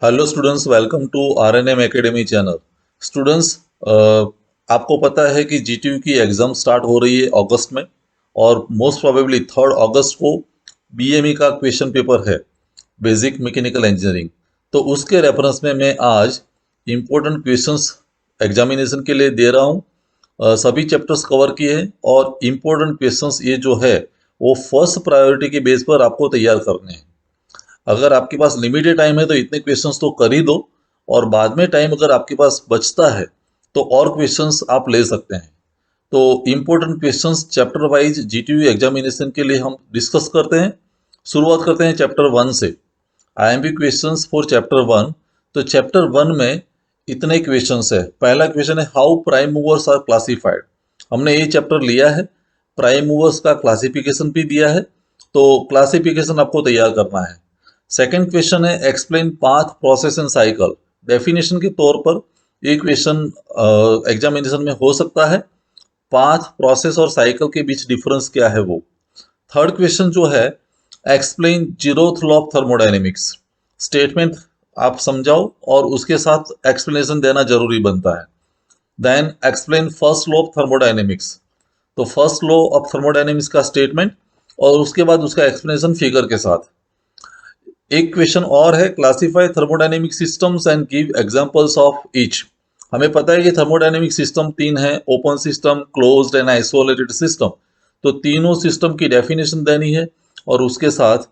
Hello students, welcome to RNM academy channel. Students, आपको पता है कि जीटीयू की एग्ज़ाम स्टार्ट हो रही है अगस्त में, और मोस्ट प्रोबेबली 3 अगस्त को बीएमई का क्वेश्चन पेपर है, बेसिक मैकेनिकल इंजीनियरिंग। तो उसके रेफरेंस में मैं आज इम्पोर्टेंट क्वेश्चंस एग्जामिनेशन के लिए दे रहा हूँ। सभी चैप्टर्स कवर किए हैं और इम्पोर्टेंट क्वेश्चंस ये जो है वो फर्स्ट प्रायोरिटी के बेस पर आपको तैयार करने हैं। अगर आपके पास लिमिटेड टाइम है तो इतने क्वेश्चंस तो कर ही दो, और बाद में टाइम अगर आपके पास बचता है तो और क्वेश्चंस आप ले सकते हैं। तो important questions chapter wise GTU examination के लिए हम डिस्कस करते हैं। शुरुआत करते हैं चैप्टर 1 से। IMP questions for chapter 1। तो चैप्टर 1 में इतने क्वेश्चंस है। पहला क्वेश्चन है, how prime movers are classified. हमने ये चैप्टर लिया है, प्राइम मूवर्स का क्लासिफिकेशन भी दिया है, तो क्लासिफिकेशन आपको तैयार करना है। सेकंड क्वेश्चन है, explain path process and cycle. Definition के तौर पर ये क्वेश्चन एग्जामिनेशन में हो सकता है। पाथ प्रोसेस और साइकिल के बीच डिफरेंस क्या है वो। थर्ड क्वेश्चन जो है, explain zeroth law of thermodynamics. Statement आप समझाओ और उसके साथ एक्सप्लेनेशन देना जरूरी बनता है। Then explain first law of thermodynamics. तो फर्स्ट लॉ ऑफ थर्मोडायनेमिक्स का स्टेटमेंट और उसके बाद उसका एक्सप्लेनेशन फिगर के साथ। एक क्वेश्चन और है, classify thermodynamic systems and give examples of each. हमें पता है कि थर्मोडायनेमिक सिस्टम 3 है, open system, closed end isolated system. तो तीनों सिस्टम की डेफिनेशन देनी है और उसके साथ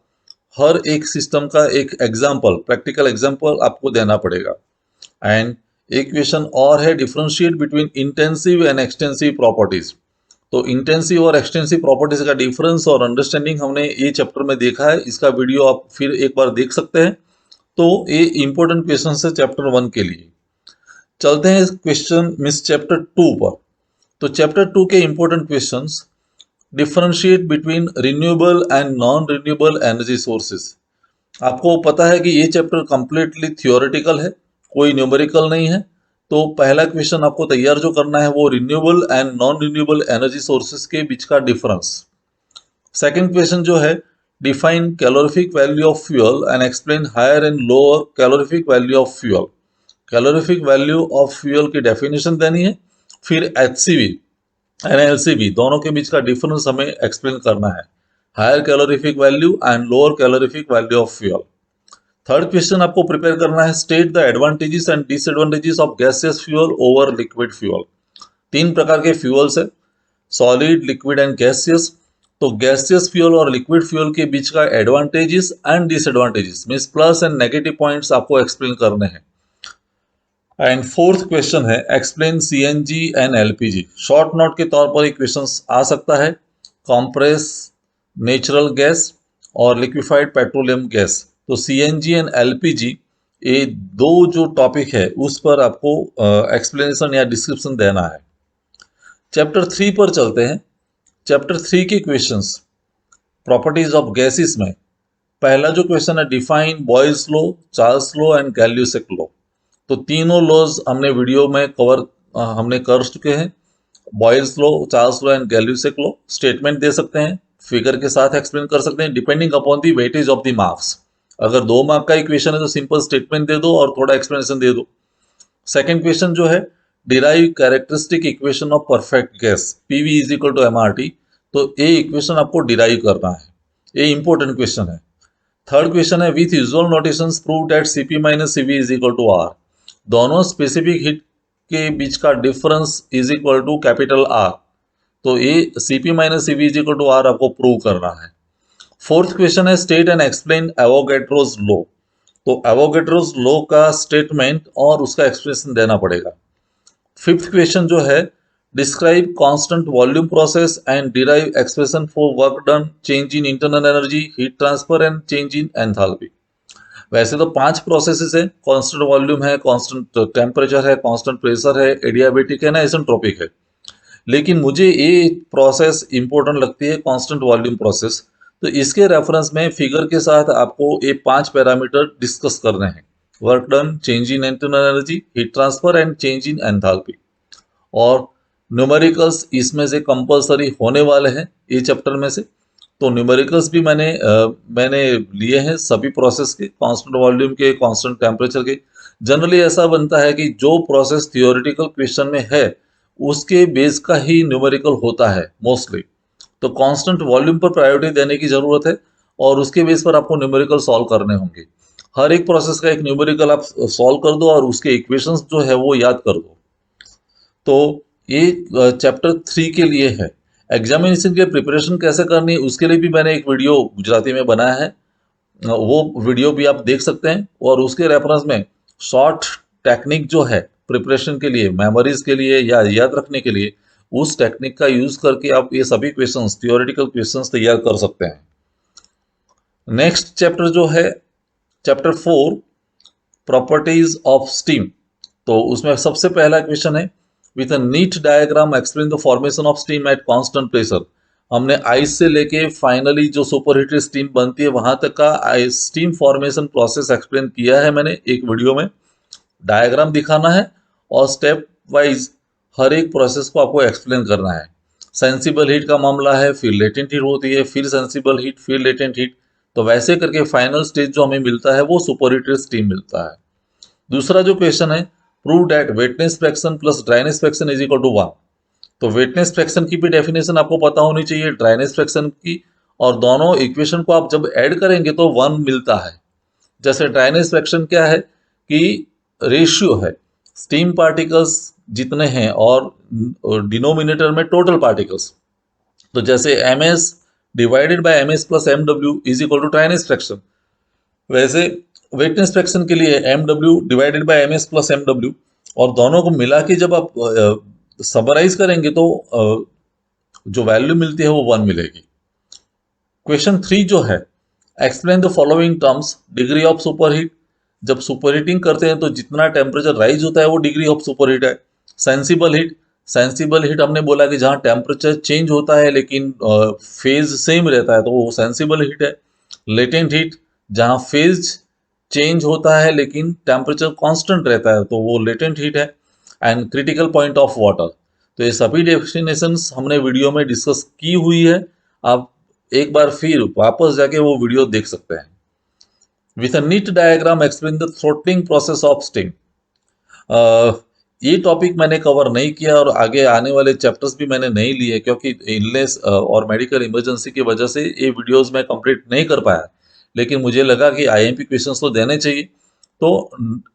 हर एक सिस्टम का एक एग्जाम्पल, प्रैक्टिकल एग्जाम्पल आपको देना पड़ेगा। एंड एक क्वेश्चन और है, differentiate between intensive and extensive properties. तो इंटेंसिव और एक्सटेंसिव प्रॉपर्टीज का डिफरेंस और अंडरस्टैंडिंग हमने ये चैप्टर में देखा है। इसका वीडियो आप फिर एक बार देख सकते हैं। तो ये इंपॉर्टेंट क्वेश्चन है चैप्टर 1 के लिए। चलते हैं क्वेश्चन मिस चैप्टर 2 पर। तो चैप्टर 2 के important questions, differentiate between renewable and non renewable energy sources. आपको पता है कि ये चैप्टर कंप्लीटली थियोरेटिकल है, कोई न्यूमेरिकल नहीं है। तो पहला क्वेश्चन आपको तैयार जो करना है वो renewable and non renewable energy sources के बीच का डिफरेंस। सेकंड क्वेश्चन जो है, define calorific value of fuel and explain higher and lower calorific value of fuel. Calorific value of fuel की डेफिनेशन देनी है, फिर एचसीवी एंड एलसीवी दोनों के बीच का डिफरेंस हमें एक्सप्लेन करना है। Higher calorific value and lower calorific value of fuel. Third question आपको प्रिपेयर करना है, state the advantages and disadvantages of gaseous fuel over liquid fuel. 3 प्रकार के फ्यूल्स है, सॉलिड, लिक्विड एंड गैसियस। तो गैसियस फ्यूल और लिक्विड फ्यूल के बीच का advantages and disadvantages means plus and negative points आपको एक्सप्लेन करने हैं। एंड फोर्थ क्वेश्चन है, explain CNG and LPG. Short note के तौर पर एक क्वेश्चन आ सकता है, कॉम्प्रेस नेचुरल गैस और लिक्विफाइड पेट्रोलियम गैस। तो सीएनजी एंड एलपीजी, ये दो जो टॉपिक है उस पर आपको एक्सप्लेनेशन या डिस्क्रिप्शन देना है। चैप्टर 3 पर चलते हैं। चैप्टर 3 के क्वेश्चंस, प्रॉपर्टीज ऑफ गैसेस में पहला जो क्वेश्चन है, define Boyle's law, Charles law and Gay Lussac law. तो तीनों लॉज हमने वीडियो में कवर हमने कर चुके हैं। Boyle's law, Charles law and Gay Lussac law. Statement दे सकते हैं, फिगर के साथ एक्सप्लेन कर सकते हैं, depending upon the weightage of the marks. अगर 2 मार्क का इक्वेशन है तो सिंपल स्टेटमेंट दे दो और थोड़ा एक्सप्लेनेशन दे दो। सेकंड क्वेश्चन जो है, derive characteristic equation of perfect gas, PV is equal to MRT. तो ये इक्वेशन आपको डिराइव करना है, ये इंपॉर्टेंट क्वेश्चन है। थर्ड क्वेश्चन है, with usual notations prove that CP minus CV is equal to R. दोनों स्पेसिफिक हीट के बीच का difference is equal to capital R. तो ये CP minus CV is equal to R आपको prove करना है। फोर्थ क्वेश्चन है, state and explain Avogadro's law. तो एवोगैड्रोस लॉ का स्टेटमेंट और उसका एक्सप्लेनेशन देना पड़ेगा। फिफ्थ क्वेश्चन जो है, describe constant volume process and derive expression for work done, change in internal energy, heat transfer and change in enthalpy. वैसे तो 5 प्रोसेसेस है, कांस्टेंट वॉल्यूम है, कांस्टेंट टेम्परेचर है, कांस्टेंट प्रेशर है, एडियाबेटिक है ना, आइसेंट्रोपिक है। लेकिन मुझे ये प्रोसेस इंपॉर्टेंट लगती है, कांस्टेंट वॉल्यूम प्रोसेस। तो इसके रेफरेंस में फिगर के साथ आपको ये 5 पैरामीटर डिस्कस करने हैं, work done, change in internal energy, heat transfer and change in enthalpy. और न्यूमेरिकल्स इसमें से कंपलसरी होने वाले हैं ये चैप्टर में से। तो न्यूमेरिकल्स भी मैंने लिए हैं सभी प्रोसेस के, कांस्टेंट वॉल्यूम के, कांस्टेंट टेम्परेचर के। जनरली ऐसा बनता है कि जो प्रोसेस थियोरेटिकल क्वेश्चन में है उसके बेस का ही न्यूमेरिकल होता है मोस्टली। तो कांस्टेंट वॉल्यूम पर प्रायोरिटी देने की जरूरत है और उसके बेस पर आपको न्यूमेरिकल सॉल्व करने होंगे। हर एक प्रोसेस का एक न्यूमेरिकल आप सॉल्व कर दो और उसके इक्वेशंस जो है वो याद कर दो। तो ये चैप्टर 3 के लिए है। एग्जामिनेशन के प्रिपरेशन कैसे करनी है उसके लिए भी मैंने एक वीडियो गुजराती में बनाया है। वो वीडियो भी आप देख सकते हैं और उसके रेफरेंस में शॉर्ट टेक्निक जो है प्रिपरेशन के लिए, मेमोरीज के लिए या याद रखने के लिए, उस टेक्निक का यूज करके आप ये सभी क्वेश्चंस, थियोरेटिकल क्वेश्चंस तैयार कर सकते हैं। नेक्स्ट चैप्टर जो है चैप्टर 4, प्रॉपर्टीज ऑफ स्टीम। तो उसमें सबसे पहला क्वेश्चन है, with a neat diagram explain the formation of steam at constant pressure. हमने आइस से लेके फाइनली जो सुपर हीटेड स्टीम बनती है वहां तक का ice steam formation process explain किया है मैंने एक वीडियो में। डायग्राम दिखाना है और स्टेप वाइज हर एक प्रोसेस को आपको एक्सप्लेन करना है। सेंसिबल हीट का मामला है, फिर लेटेंट हीट होती है, फिर सेंसिबल हीट, फिर लेटेंट हीट। तो वैसे करके फाइनल स्टेज जो हमें मिलता है वो सुपर हीटेड स्टीम मिलता है। दूसरा जो क्वेश्चन है, prove that wetness fraction plus dryness fraction is equal to 1। तो वेटनेस फ्रैक्शन की भी डेफिनेशन आपको पता होनी चाहिए, ड्राइनेस फ्रैक्शन की, और दोनों इक्वेशन को आप जब ऐड करेंगे तो 1 मिलता है। जैसे ड्राइनेस फ्रैक्शन क्या है कि रेशियो है स्टीम पार्टिकल्स जितने हैं और डिनोमिनेटर में टोटल पार्टिकल्स। तो जैसे M S divided by M S plus M W is equal to dryness fraction, वैसे वेटनेस फ्रैक्शन के लिए M W divided by M S plus M W, और दोनों को मिला के जब आप समराइज करेंगे तो जो वैल्यू मिलती है वो 1 मिलेगी। क्वेश्चन 3 जो है, explain the following terms, degree of superheat. जब सुपरहीटिंग करते हैं तो जितना टेम्परेचर राइज होता है वो डिग्री ऑफ सुपरहीट है। सेंसिबल हीट, सेंसिबल हीट हमने बोला कि जहाँ टेम्परेचर चेंज होता है लेकिन फेज सेम रहता है तो वो सेंसिबल हीट है। लेटेंट हीट, जहाँ फेज चेंज होता है लेकिन टेम्परेचर कांस्टेंट रहता है तो वो लेटेंट हीट है। And critical point of water. तो ये सभी डेफिनेशंस हमने वीडियो में डिस्कस की हुई है, आप एक बार फिर वापस जाके वो वीडियो देख सकते हैं। With a neat diagram explain the throttling process of steam. ये टॉपिक मैंने कवर नहीं किया और आगे आने वाले चैप्टर्स भी मैंने नहीं लिए क्योंकि इलनेस और मेडिकल इमरजेंसी की वजह से ये वीडियोस मैं कंप्लीट नहीं कर पाया। लेकिन मुझे लगा कि आईएमपी क्वेश्चंस तो देने चाहिए, तो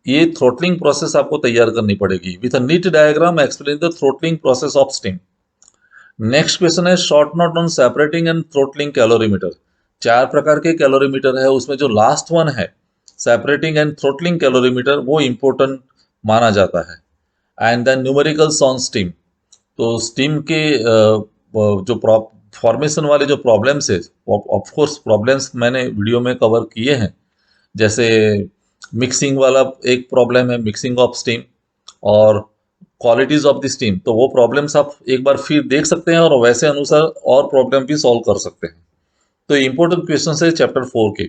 ये थ्रोटलिंग प्रोसेस आपको तैयार करनी पड़ेगी। With a neat diagram explain the throttling process of steam. Next question है, short note on separating and throttling calorimeter. 4 प्रकार के कैलोरीमीटर है, उसमें जो लास्ट वन है सेपरेटिंग एंड थ्रोटलिंग कैलोरीमीटर वो इंपॉर्टेंट माना जाता है। And then numericals on steam. तो स्टीम के जो फॉर्मेशन वाले जो प्रॉब्लम्स है, ऑफ कोर्स प्रॉब्लम्स मैंने वीडियो में कवर किए हैं। जैसे मिक्सिंग वाला एक प्रॉब्लम है, मिक्सिंग ऑफ स्टीम, और क्वालिटीज ऑफ द स्टीम। तो वो प्रॉब्लम्स आप एक बार फिर देख सकते हैं और वैसे अनुसार और प्रॉब्लम भी सॉल्व कर सकते हैं। तो इंपॉर्टेंट क्वेश्चन है चैप्टर 4 के।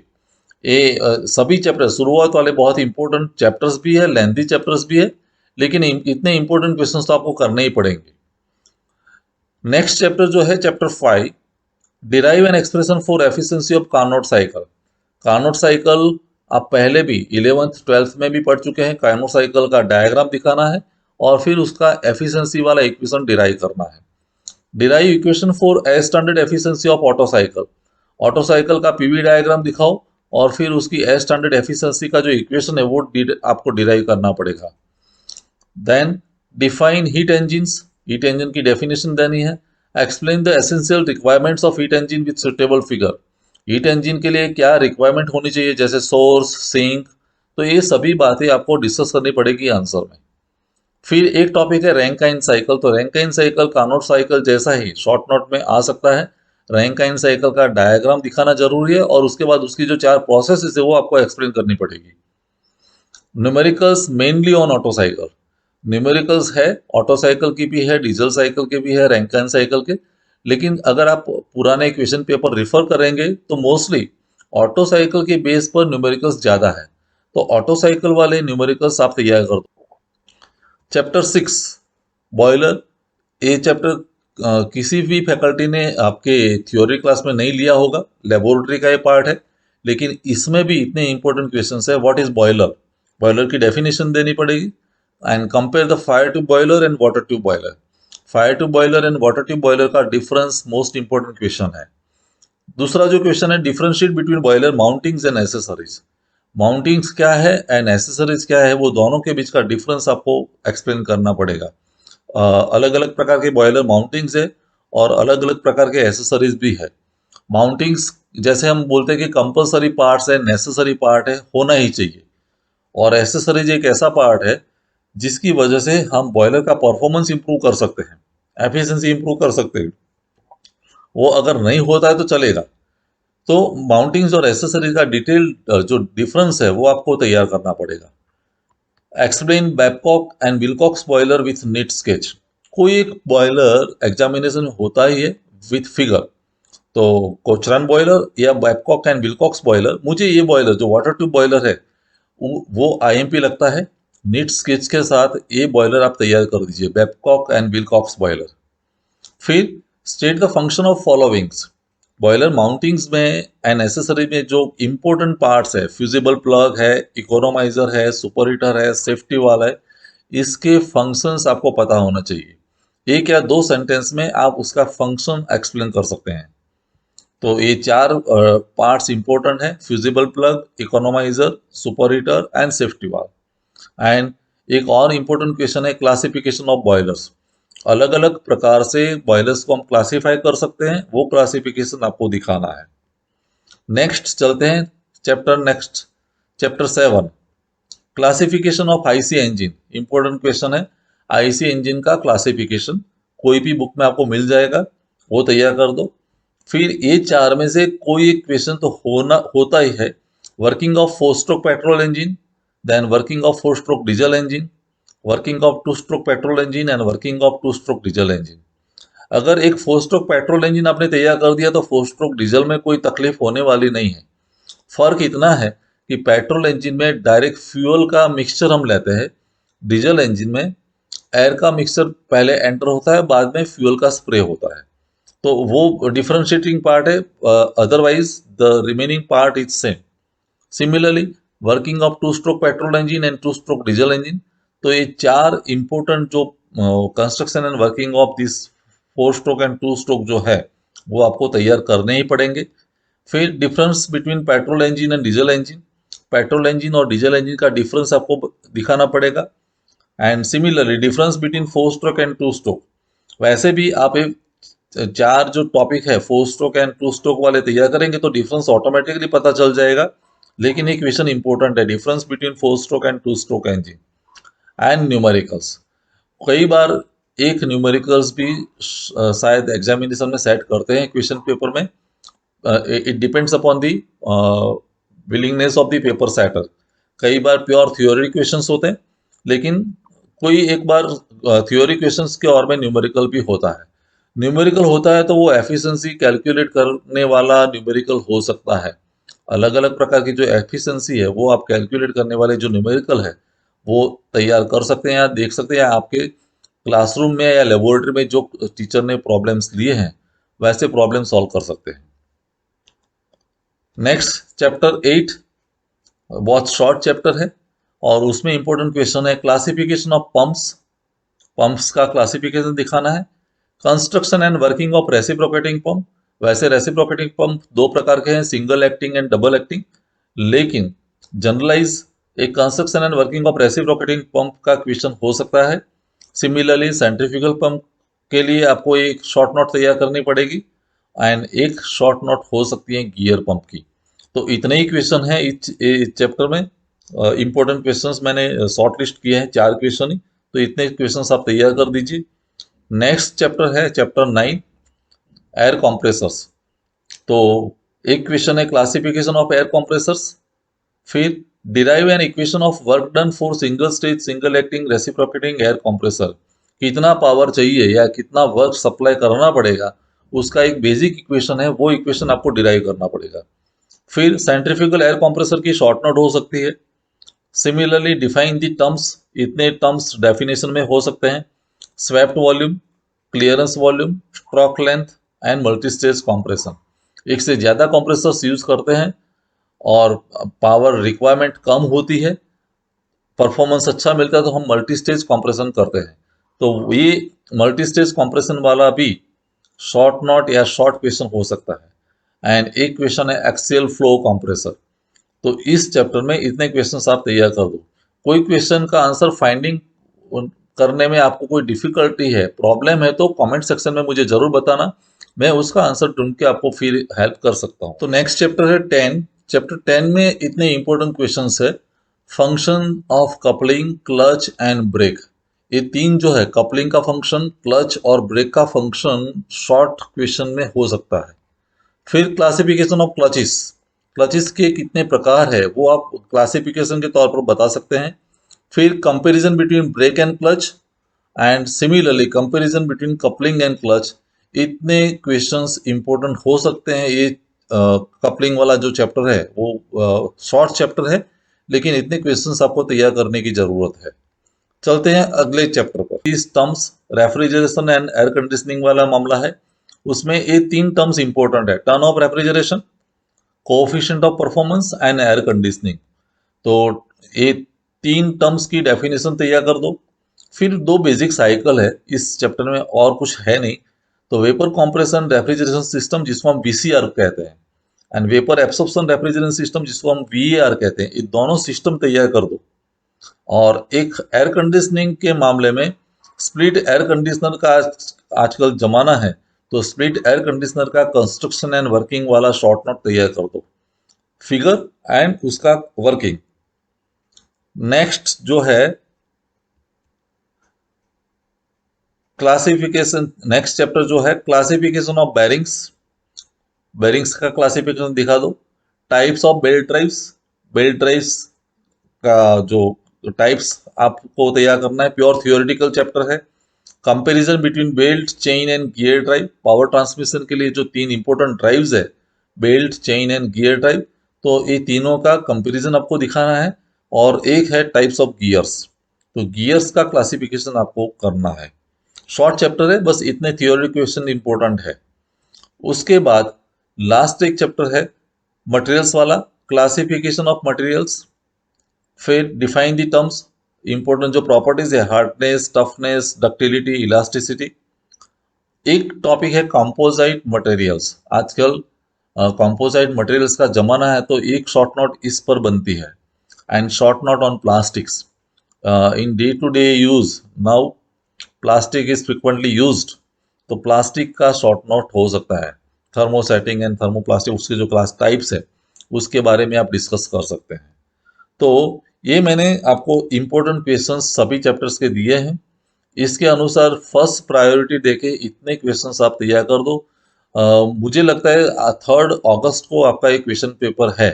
ये सभी चैप्टर शुरुआत वाले बहुत इंपॉर्टेंट चैप्टर्स भी है, लेंथी चैप्टर्स भी है, लेकिन इतने इंपॉर्टेंट क्वेश्चंस तो आपको करने ही पड़ेंगे। नेक्स्ट चैप्टर जो है chapter 5, derive an expression for efficiency of Carnot cycle. Carnot cycle आप पहले भी 11th 12th में भी पढ़ चुके हैं। कार्नोट साइकिल का डायग्राम दिखाना है और फिर उसका एफिशिएंसी वाला इक्वेशन डिराइव करना है। Derive equation for a standard efficiency of auto cycle. Auto cycle का पीवी डायग्राम दिखाओ और फिर उसकी ए स्टैंडर्ड एफिशिएंसी का जो इक्वेशन है वो आपको डिराइव करना पड़ेगा। Then define heat engines, heat engine की डेफिनेशन देनी है। Explain the essential requirements of heat engine with suitable figure. Heat engine के लिए क्या रिक्वायरमेंट होनी चाहिए, जैसे सोर्स, सिंक। तो ये सभी बातें आपको डिस्कस करनी पड़ेगी आंसर में। फिर एक टॉपिक है रैंकाइन साइकिल। तो रैंकाइन साइकिल कार्नोट साइकिल जैसा ही शॉर्ट नोट में आ सकता है। रैंकाइन साइकिल का डायग्राम दिखाना जरूरी है और उसके बाद उसकी जो 4 प्रोसेस है वो आपको एक्सप्लेन करनी पड़ेगी। Numericals mainly on auto cycle. Numericals है ऑटो साइकिल की भी है, डीजल साइकिल के भी है, रैंकाइन साइकिल के। लेकिन अगर आप पुराने क्वेश्चन पेपर रिफर करेंगे तो मोस्टली ऑटो साइकिल के बेस पर न्यूमेरिकल्स ज़्यादा है। तो ऑटो साइकिल वाले न्यूमेरिकल्स आप तैयार कर दो। Chapter 6, boiler. ये चैप्टर किसी भी फैकल्टी ने आपके थ्योरी क्लास में नहीं लिया होगा, लेबोरेटरी का ये पार्ट है, लेकिन इसमें भी इतने इंपॉर्टेंट क्वेश्चंस है। व्हाट इज बॉयलर, बॉयलर की डेफिनेशन देनी पड़ेगी, and compare the fire tube boiler and water tube boiler. Fire tube boiler and water tube boiler का डिफरेंस मोस्ट इंपॉर्टेंट क्वेश्चन है। दूसरा जो क्वेश्चन है, differentiate between boiler mountings and accessories. Mountings क्या है एंड एसेसरीज क्या है, वो दोनों के बीच का डिफरेंस आपको एक्सप्लेन करना पड़ेगा। अलग अलग प्रकार के बॉयलर माउंटिंग्स है और अलग अलग प्रकार के एसेसरीज भी है। माउंटिंग्स जैसे हम बोलते हैं कि कंपलसरी पार्ट्स है, नेसेसरी पार्ट है, होना ही चाहिए। और एसेसरीज एक ऐसा पार्ट है जिसकी वजह से हम बॉयलर का परफॉर्मेंस इंप्रूव कर सकते हैं, एफिशिएंसी इंप्रूव कर सकते हैं। वो अगर नहीं होता है तो चलेगा। तो माउंटिंग्स और एसेसरीज का डिटेल जो डिफरेंस है वो आपको तैयार करना पड़ेगा। Explain Babcock and Wilcox boiler with NEET sketch. कोई एक बॉयलर एग्जामिनेशन में होता ही है विथ फिगर। तो कोचरन बॉयलर या बैबकॉक एंड विलकॉक्स बॉयलर, मुझे ये बॉयलर जो वाटर ट्यूब बॉयलर है वो आईएमपी लगता है। नीट स्केच के साथ ये बॉयलर आप तैयार कर दीजिए, बैबकॉक एंड विलकॉक्स बॉयलर। फिर state the function of followings. Boiler mountings में एंड एसेसरी में जो इंपॉर्टेंट पार्ट्स है, फ्यूजिबल प्लग है, इकोनोमाइजर है, सुपर हीटर है, सेफ्टी वाला है, इसके फंक्शंस आपको पता होना चाहिए। एक या दो सेंटेंस में आप उसका फंक्शन एक्सप्लेन कर सकते हैं। तो ये चार पार्ट्स इंपॉर्टेंट है, fusible plug, economiser, super heater and safety valve. And एक और इंपॉर्टेंट क्वेश्चन है क्लासिफिकेशन ऑफ बॉयलर्स। अलग अलग प्रकार से बॉयलर्स को हम क्लासिफाई कर सकते हैं, वो क्लासिफिकेशन आपको दिखाना है। नेक्स्ट चलते हैं next chapter 7, classification of IC engine. Important question है, आईसी इंजन का क्लासिफिकेशन कोई भी बुक में आपको मिल जाएगा, वो तैयार कर दो। फिर ये चार में से कोई एक क्वेश्चन तो होता ही है। Working of 4 stroke petrol engine, then working of 4 stroke diesel engine, working of 2 stroke petrol engine and working of 2 stroke diesel engine. अगर एक 4 स्ट्रोक पेट्रोल इंजन आपने तैयार कर दिया तो 4 स्ट्रोक डीजल में कोई तकलीफ होने वाली नहीं है। फर्क इतना है कि पेट्रोल इंजन में डायरेक्ट फ्यूल का मिक्सचर हम लेते हैं, डीजल इंजन में एयर का मिक्सचर पहले एंटर होता है, बाद में फ्यूल का स्प्रे होता है। तो वो डिफरेंशिएटिंग पार्ट है, otherwise the remaining part is same. Similarly working of 2 stroke petrol engine and 2 stroke diesel engine. तो ये चार इंपोर्टेंट जो construction and working of this 4 stroke and 2 stroke जो है वो आपको तैयार करने ही पड़ेंगे। फिर difference between petrol engine and diesel engine. Petrol engine और डीजल इंजन का डिफरेंस आपको दिखाना पड़ेगा। And similarly difference between 4 stroke and 2 stroke. वैसे भी आप ये चार जो टॉपिक है 4 स्ट्रोक एंड 2 स्ट्रोक वाले तैयार करेंगे तो डिफरेंस ऑटोमेटिकली पता चल जाएगा। लेकिन एक क्वेश्चन इंपॉर्टेंट है, difference between 4 stroke and 2 stroke engine and numericals. कई बार एक न्यूमेरिकल्स भी शायद एग्जामिनेशन में सेट करते हैं क्वेश्चन पेपर में। It depends upon the willingness of the paper setter. कई बार प्योर थ्योरी क्वेश्चंस होते हैं, लेकिन कोई एक बार थ्योरी क्वेश्चंस के और में न्यूमेरिकल भी होता है। न्यूमेरिकल होता है तो वो एफिशिएंसी कैलकुलेट करने वाला न्यूमेरिकल हो सकता है। अलग अलग प्रकार की जो एफिशिएंसी है वो आप कैलकुलेट करने वाले जो न्यूमेरिकल है वो तैयार कर सकते हैं या देख सकते हैं आपके क्लासरूम में या लेबोरेटरी में जो टीचर ने प्रॉब्लम्स लिए हैं वैसे प्रॉब्लम सॉल्व कर सकते हैं। नेक्स्ट चैप्टर 8 बहुत शॉर्ट चैप्टर है और उसमें इंपॉर्टेंट क्वेश्चन है क्लासिफिकेशन ऑफ पंप्स। पंप्स का क्लासिफिकेशन दिखाना है। Construction and working of reciprocating pump. वैसे रेसिप्रोकेटिंग पंप दो प्रकार के हैं, single acting and double acting. लेकिन जनरलाइज एक construction and working of reciprocating pump का क्वेश्चन हो सकता है। सिमिलरली सेंट्रीफ्यूगल पंप के लिए आपको एक शॉर्ट नोट तैयार करनी पड़ेगी एंड एक शॉर्ट नोट हो सकती है गियर पंप की। तो इतने ही क्वेश्चन है इस चैप्टर में। इंपॉर्टेंट क्वेश्चंस मैंने शॉर्ट लिस्ट किए हैं, 4 क्वेश्चन ही। तो इतने क्वेश्चंस आप तैयार कर दीजिए। नेक्स्ट चैप्टर है चैप्टर 9, एयर कॉम्प्रेसर्स। तो एक क्वेश्चन है क्लासिफिकेशन ऑफ एयर कॉम्प्रेसर्स। फिर derive an equation of work done for single stage single acting reciprocating air compressor. कितना पावर चाहिए या कितना वर्क सप्लाई करना पड़ेगा उसका एक बेसिक इक्वेशन है, वो इक्वेशन आपको डिराइव करना पड़ेगा। फिर सेंट्रीफ्यूगल एयर कॉम्प्रेसर की शॉर्ट नोट हो सकती है। सिमिलरली डिफाइन द टर्म्स, इतने टर्म्स डेफिनेशन में हो सकते हैं। Swept volume, clearance volume, stroke length and multi stage compression. एक से ज़्यादा कंप्रेसर्स यूज करते हैं और पावर रिक्वायरमेंट कम होती है, परफॉर्मेंस अच्छा मिलता है, तो हम मल्टी स्टेज कॉम्प्रेशन करते हैं। तो ये मल्टी स्टेज कॉम्प्रेशन वाला भी शॉर्ट नॉट या शॉर्ट क्वेश्चन हो सकता है। एंड एक क्वेश्चन है एक्सियल फ्लो कंप्रेसर। तो इस चैप्टर में इतने क्वेश्चंस आप तैयार कर दो। कोई क्वेश्चन का आंसर फाइंडिंग करने में आपको कोई डिफिकल्टी है, प्रॉब्लम है, तो कमेंट सेक्शन में मुझे जरूर बताना, मैं उसका आंसर ढूंढ के आपको फिर हेल्प कर सकता हूँ। तो नेक्स्ट चैप्टर है 10। चैप्टर 10 में इतने इंपॉर्टेंट क्वेश्चंस है, function of coupling, clutch and brake. ये तीन जो है, कपलिंग का फंक्शन, क्लच और ब्रेक का फंक्शन, शॉर्ट क्वेश्चन में हो सकता है। फिर क्लासिफिकेशन ऑफ क्लचेस, क्लचेस के कितने प्रकार है वो आप क्लासिफिकेशन के तौर पर बता सकते हैं। फिर comparison between brake and clutch and similarly comparison between coupling and clutch. इतने क्वेश्चंस इंपॉर्टेंट हो सकते हैं। ये कपलिंग वाला जो चैप्टर है वो शॉर्ट चैप्टर है, लेकिन इतने क्वेश्चंस आपको तैयार करने की जरूरत है। चलते हैं अगले चैप्टर पर। इस terms refrigeration and air conditioning वाला मामला है, उसमें ये तीन टर्म्स इंपॉर्टेंट है, turn off refrigeration, coefficient of performance and air conditioning. तो ये तीन टर्म्स की डेफिनेशन तैयार कर दो। फिर दो बेसिक साइकिल है इस चैप्टर में, और कुछ है नहीं। तो वेपर कंप्रेशन रेफ्रिजरेशन सिस्टम, जिसको हम वीसीआर कहते हैं, and vapour absorption refrigeration system, जिसको हम वीएआर कहते हैं, ये दोनों सिस्टम तैयार कर दो। और एक एयर कंडीशनिंग के मामले में स्प्लिट एयर कंडीशनर का आजकल जमाना है, तो स्प्लिट एयर कंडीशनर का कंस्ट्रक्शन एंड वर्किंग वाला शॉर्ट नोट तैयार कर दो, फिगर एंड उसका वर्किंग। नेक्स्ट जो है क्लासिफिकेशन, नेक्स्ट चैप्टर जो है क्लासिफिकेशन ऑफ बेरिंग्स, बेरिंग्स का क्लासिफिकेशन दिखा दो। Types of belt drives, belt drives का जो टाइप्स आपको तैयार करना है, प्योर थियोरेटिकल चैप्टर है। Comparison between belt, chain and gear drive, power transmission के लिए जो तीन इंपॉर्टेंट ड्राइव्स है, belt, chain and gear drive, तो ये तीनों का कंपैरिजन आपको दिखाना है। और एक है टाइप्स ऑफ गियर्स, तो गियर्स का क्लासिफिकेशन आपको करना है। शॉर्ट चैप्टर है, बस इतने थियोरी क्वेश्चन इंपॉर्टेंट है। उसके बाद लास्ट एक चैप्टर है मटेरियल्स वाला, क्लासिफिकेशन ऑफ मटेरियल्स। फिर डिफाइन द टर्म्स, इंपॉर्टेंट जो प्रॉपर्टीज है, हार्डनेस, टफनेस, डक्टिलिटी, इलास्टिसिटी। एक टॉपिक है कंपोजिट मटेरियल्स। आजकल कंपोजिट मटेरियल्स का जमाना है, तो एक शॉर्ट नोट इस पर बनती है। And short note on plastics, in day to day use now plastic is frequently used, तो प्लास्टिक का शॉर्ट नोट हो सकता है। थर्मोसेटिंग एंड थर्मोप्लास्टिक, उसके जो क्लास टाइप्स है उसके बारे में आप डिस्कस कर सकते हैं। तो ये मैंने आपको इम्पोर्टेंट क्वेश्चंस सभी चैप्टर्स के दिए हैं। इसके अनुसार फर्स्ट प्रायोरिटी देके इतने क्वेश्चंस आप तैयार कर दो। मुझे लगता है 3 अगस्त को आपका एक क्वेश्चन पेपर है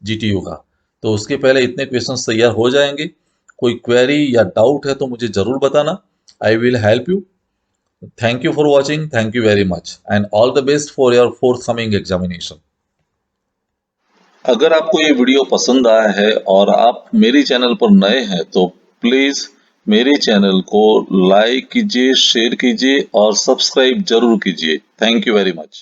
जीटीयू का, तो उसके पहले इतने क्वेश्चंस तैयार हो जाएंगे। कोई क्वेरी या डाउट है तो मुझे जरूर बताना, I will help you. Thank you for watching, thank you very much and all the best for your fourth coming examination. अगर आपको ये वीडियो पसंद आया है और आप मेरे चैनल पर नए हैं, तो प्लीज मेरे चैनल को लाइक कीजिए, शेयर कीजिए और सब्सक्राइब जरूर कीजिए। Thank you very much.